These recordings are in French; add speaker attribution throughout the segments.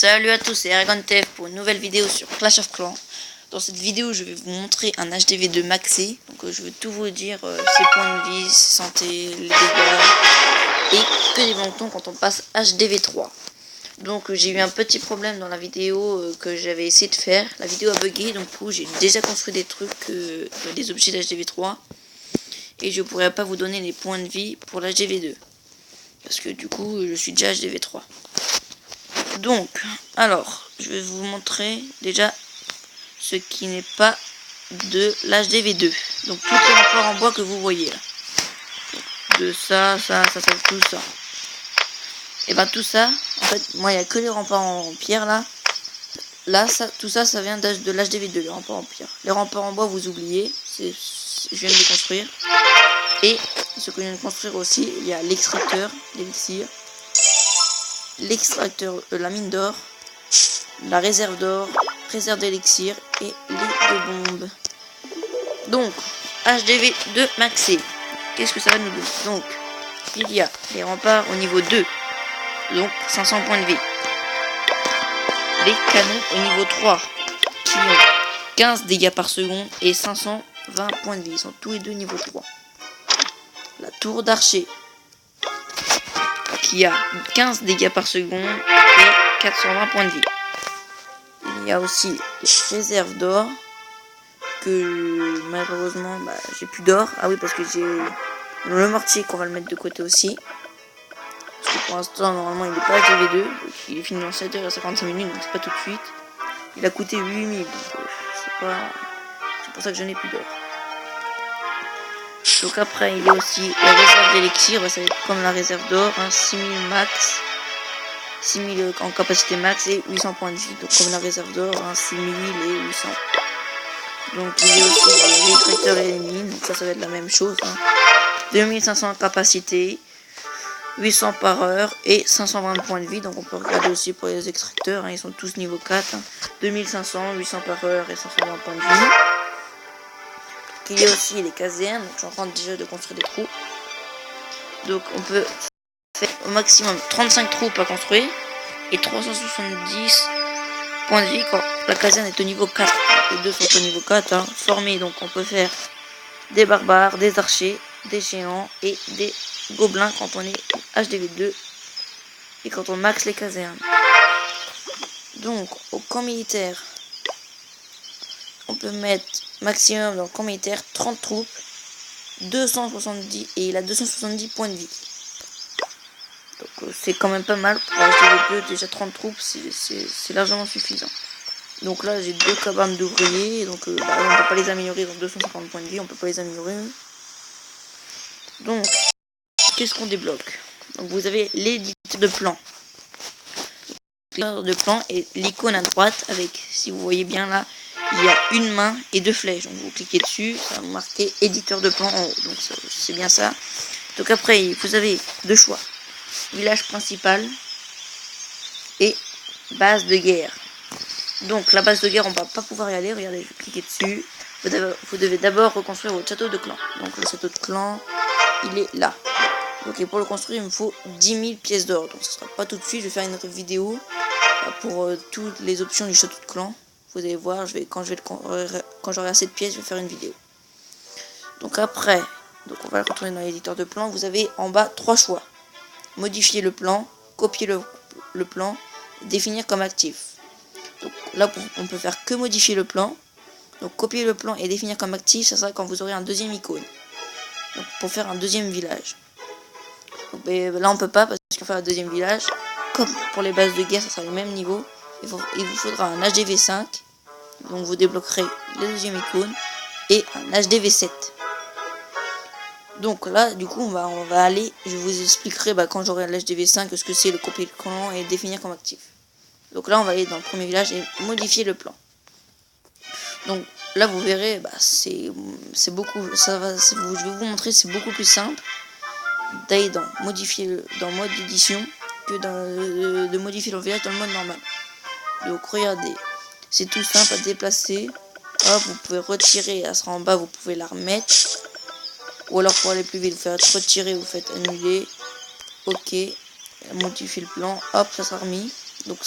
Speaker 1: Salut à tous, c'est AragonTF pour une nouvelle vidéo sur Clash of Clans. Dans cette vidéo, je vais vous montrer un HDV2 maxé. Donc je vais tout vous dire, ses points de vie, ses santé, les dégâts et que des bons tons quand on passe HDV3. Donc j'ai eu un petit problème dans la vidéo que j'avais essayé de faire. La vidéo a bugué, donc du coup j'ai déjà construit des trucs, des objets d'HDV3. Et je pourrais pas vous donner les points de vie pour l'HDV2. Parce que du coup je suis déjà HDV3. Donc, alors, je vais vous montrer déjà ce qui n'est pas de l'HDV2. Donc, tous les remparts en bois que vous voyez là. De ça, tout ça. Et ben tout ça, en fait, moi il n'y a que les remparts en pierre là. Là, tout ça, ça vient de l'HDV2, les remparts en pierre. Les remparts en bois, vous oubliez, je viens de les construire. Et ce que je viens de construire aussi, il y a l'extracteur, l'élixir. L'extracteur, la mine d'or, la réserve d'or, réserve d'élixir et les deux bombes. Donc, HDV2 maxé. Qu'est-ce que ça va nous donner? Donc, il y a les remparts au niveau 2, donc 500 points de vie. Les canons au niveau 3, qui ont 15 dégâts par seconde et 520 points de vie. Ils sont tous les deux niveau 3. La tour d'archer, qui a 15 dégâts par seconde et 420 points de vie. Il y a aussi les réserves d'or, que malheureusement j'ai plus d'or. Ah oui, parce que j'ai le mortier qu'on va le mettre de côté aussi. Parce que pour l'instant normalement il n'est pas HDV2, il est fini dans 7h55 minutes, donc c'est pas tout de suite. Il a coûté 8000, donc c'est pour ça que je n'ai plus d'or. Donc après il y a aussi la réserve d'élixir, ça va être comme la réserve d'or, 6000 max, 6000 en capacité max et 800 points de vie, donc comme la réserve d'or, 6000 et 800. Donc il y a aussi les tracteurs et les mines, donc ça va être la même chose. 2500 capacité, 800 par heure et 520 points de vie, donc on peut regarder aussi pour les extracteurs, ils sont tous niveau 4. 2500, 800 par heure et 520 points de vie. Il y a aussi les casernes, donc je suis en train déjà de construire des trous. Donc on peut faire au maximum 35 troupes à construire et 370 points de vie quand la caserne est au niveau 4. Les deux sont au niveau 4, formés, donc on peut faire des barbares, des archers, des géants et des gobelins quand on est HDV2 et quand on max les casernes. Donc au camp militaire, on peut mettre maximum dans le camp militaire 30 troupes, 270 et il a 270 points de vie. Donc c'est quand même pas mal pour HDV2, déjà 30 troupes c'est largement suffisant. Donc là j'ai deux cabanes d'ouvriers, donc on peut pas les améliorer dans 250 points de vie, on peut pas les améliorer. Donc qu'est-ce qu'on débloque? Donc vous avez l'éditeur de plan. L'éditeur de plan est l'icône à droite avec, si vous voyez bien là, il y a une main et deux flèches. Donc vous cliquez dessus, ça va vous marquer éditeur de plan en haut. Donc c'est bien ça. Donc après vous avez deux choix. Village principal et base de guerre. Donc la base de guerre on va pas pouvoir y aller, regardez, je vais cliquer dessus. Vous devez d'abord reconstruire votre château de clan. Donc le château de clan, il est là. Donc et pour le construire il me faut 10 000 pièces d'or. Donc ce sera pas tout de suite, je vais faire une autre vidéo pour toutes les options du château de clan. Vous allez voir, quand j'aurai assez de pièces, je vais faire une vidéo. Donc après, on va retourner dans l'éditeur de plan. Vous avez en bas trois choix. Modifier le plan, copier le plan, définir comme actif. Donc là, on peut faire que modifier le plan. Donc copier le plan et définir comme actif, ça sera quand vous aurez un deuxième icône. Donc pour faire un deuxième village. Donc, là on peut pas parce qu'il faut faire un deuxième village. Comme pour les bases de guerre, ça sera le même niveau. Il vous faudra un HDV5. Donc vous débloquerez la deuxième icône et un HDV7. Donc là, du coup, on va aller, je vous expliquerai quand j'aurai l'HDV5 ce que c'est le copier le clan et définir comme actif. Donc là, on va aller dans le premier village et modifier le plan. Donc là, vous verrez, c'est beaucoup, je vais vous montrer, c'est beaucoup plus simple d'aller dans mode édition que de modifier le village dans le mode normal. Donc regardez, c'est tout simple à déplacer. Hop, vous pouvez retirer, elle sera en bas, vous pouvez la remettre. Ou alors pour aller plus vite, vous faites retirer, vous faites annuler. Ok, modifier le plan, hop, ça sera remis. Donc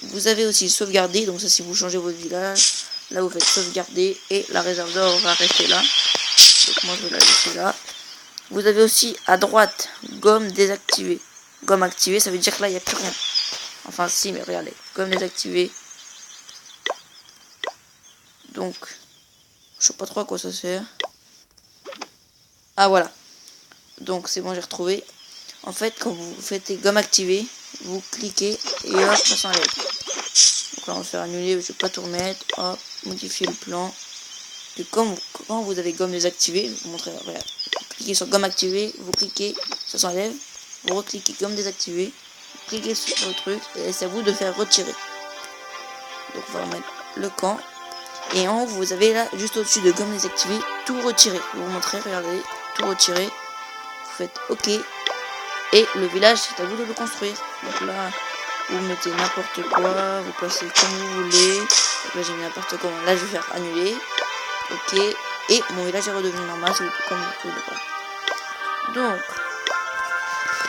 Speaker 1: vous avez aussi sauvegarder, donc ça si vous changez votre village, là vous faites sauvegarder et la réserve d'or va rester là. Donc moi je vais la laisser là. Vous avez aussi à droite gomme désactivée. Gomme activée, ça veut dire que là il n'y a plus rien. Enfin si, mais regardez, gomme désactivée. Donc je sais pas trop à quoi ça sert. Ah voilà. Donc c'est bon, j'ai retrouvé. En fait, quand vous faites gomme activée, vous cliquez et hop, ça s'enlève. Donc là on va faire annuler, je vais pas tout remettre. Hop, modifier le plan. Et quand vous avez gomme désactivée, je vais vous montrer, regarde. Vous cliquez sur gomme activée, vous cliquez, ça s'enlève. Vous recliquez gomme désactivée, vous cliquez sur le truc et c'est à vous de faire retirer. Donc on va remettre le camp. Et en haut, vous avez là, juste au-dessus de gomme désactivée, tout retirer. Je vais vous montrer, regardez, tout retirer. Vous faites OK. Et le village, c'est à vous de le construire. Donc là, vous mettez n'importe quoi, vous placez comme vous voulez. Donc là, j'ai mis n'importe quoi. Là, je vais faire annuler. OK. Et mon village est redevenu normal, comme vous pouvez le voir. Donc,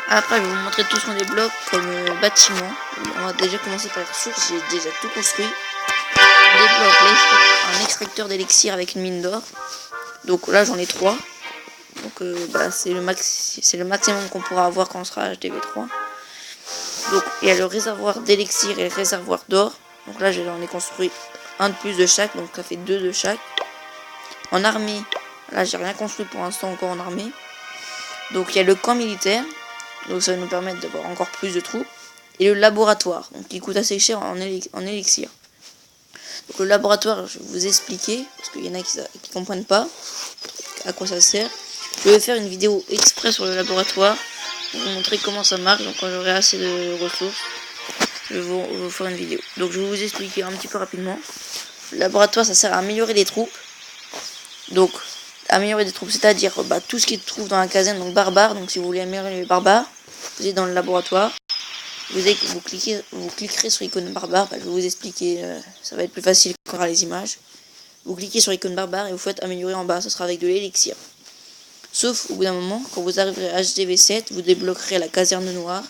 Speaker 1: après, je vais vous montrer tout ce qu'on débloque comme bâtiment. On va déjà commencer par les ressources. J'ai déjà tout construit. On débloque un extracteur d'élixir avec une mine d'or. Donc là, j'en ai 3. Donc c'est le maximum qu'on pourra avoir quand on sera à HDV3. Donc il y a le réservoir d'élixir et le réservoir d'or. Donc là j'en ai construit un de plus de chaque, donc ça fait 2 de chaque. En armée, là j'ai rien construit pour l'instant encore en armée. Donc il y a le camp militaire, donc ça va nous permettre d'avoir encore plus de troupes. Et le laboratoire, donc qui coûte assez cher en élixir. Donc le laboratoire, je vais vous expliquer, parce qu'il y en a qui comprennent pas à quoi ça sert. Je vais faire une vidéo exprès sur le laboratoire pour vous montrer comment ça marche. Donc quand j'aurai assez de ressources, je vais vous faire une vidéo. Donc je vais vous expliquer un petit peu rapidement. Le laboratoire, ça sert à améliorer les troupes. Donc améliorer des troupes, c'est-à-dire tout ce qui se trouve dans la caserne, donc barbare. Donc si vous voulez améliorer les barbares, vous êtes dans le laboratoire. Vous cliquerez sur l'icône barbare. Je vais vous expliquer, ça va être plus facile quand on aura les images. Vous cliquez sur l'icône barbare et vous faites améliorer en bas, ça sera avec de l'élixir. Sauf au bout d'un moment, quand vous arriverez à HDV7, vous débloquerez la caserne noire.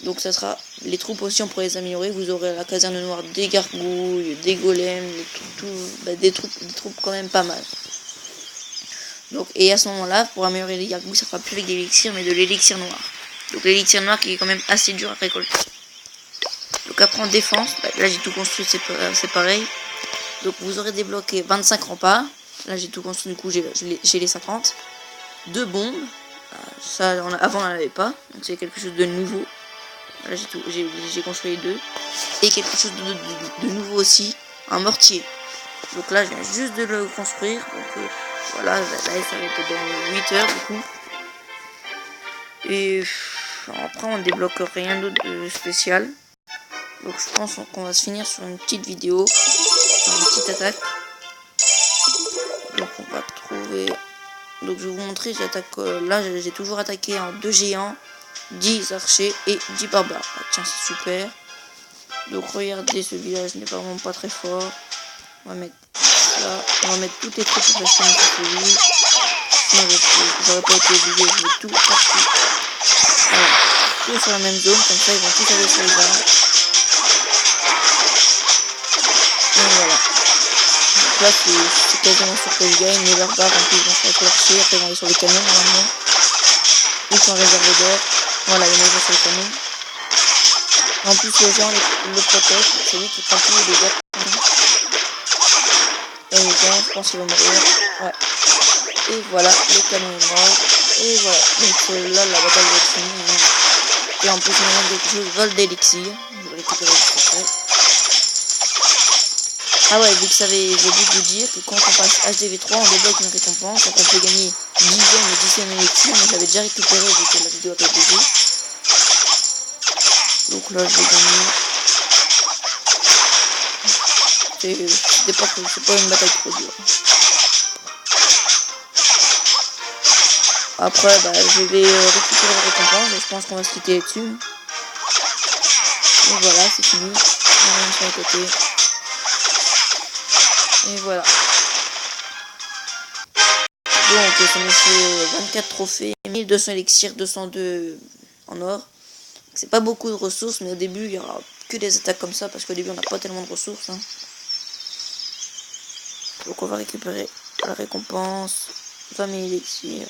Speaker 1: Donc ça sera les troupes aussi, on pourrait les améliorer. Vous aurez la caserne noire des gargouilles, des golems, des troupes quand même pas mal. Donc, et à ce moment-là, pour améliorer les gargouilles, ça fera plus avec de l'élixir, mais de l'élixir noir. Donc l'élixir noir qui est quand même assez dur à récolter. Donc après en défense, là j'ai tout construit, c'est pareil. Donc vous aurez débloqué 25 remparts. Là j'ai tout construit, du coup j'ai les 50. 2 bombes. Ça avant on n'en avait pas. Donc c'est quelque chose de nouveau. Là j'ai construit les 2. Et quelque chose de nouveau aussi. Un mortier. Donc là je viens juste de le construire. Donc voilà, là ça va être dans 8 heures du coup. Et après on débloque rien d'autre de spécial. Donc je pense qu'on va se finir sur une petite vidéo. Enfin, une petite attaque. Donc on va trouver. Donc je vais vous montrer, j'attaque. Là j'ai toujours attaqué en 2 géants, 10 archers et 10 barbares. Ah, tiens, c'est super. Donc regardez, ce village n'est vraiment pas très fort. On va mettre ça. On va mettre toutes les troupes parce que celui. Sinon j'aurais pas été obligé, je vais tout partout. Voilà. Tout sur la même zone, comme ça ils vont tous aller sur les armes. Et voilà. Donc là c'est quasiment sûr que je gagne. Les barbares en plus vont se faire torcher, après ils vont aller sur les canons normalement. Ils sont réservés d'or. Voilà, ils vont sur les canons. En plus les gens le protègent, c'est lui qui prend tous les dégâts. Et les gens, je pense qu'ils vont mourir. Ouais. Et voilà, le canon est mort. Et voilà, donc là la bataille va être finie. Et en plus il me manque quelque chose, vol d'élixir. Je vais récupérer juste après. Ah ouais, vu que j'ai oublié de vous dire que quand on passe HDV3, on débloque une récompense, donc on peut gagner 10 gemmes et 10 élixir, mais j'avais déjà récupéré vu que la vidéo avait bugué. Donc là, je vais gagner. C'est pas une bataille trop dure. Après, je vais récupérer la récompense, et je pense qu'on va se quitter là-dessus. Donc voilà, c'est fini. On revient sur le côté. Et voilà. Donc ça me fait 24 trophées, 1200 élixirs, 202 en or. C'est pas beaucoup de ressources, mais au début il y aura que des attaques comme ça, parce qu'au début on n'a pas tellement de ressources. Hein. Donc on va récupérer la récompense, 20 000 élixirs,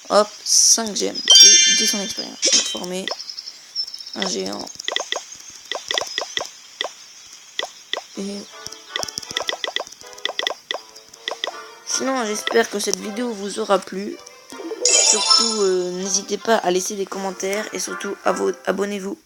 Speaker 1: hop, 5 gemmes et 10 en expérience. Donc former un géant. Et sinon j'espère que cette vidéo vous aura plu. Surtout n'hésitez pas à laisser des commentaires et surtout abonnez-vous.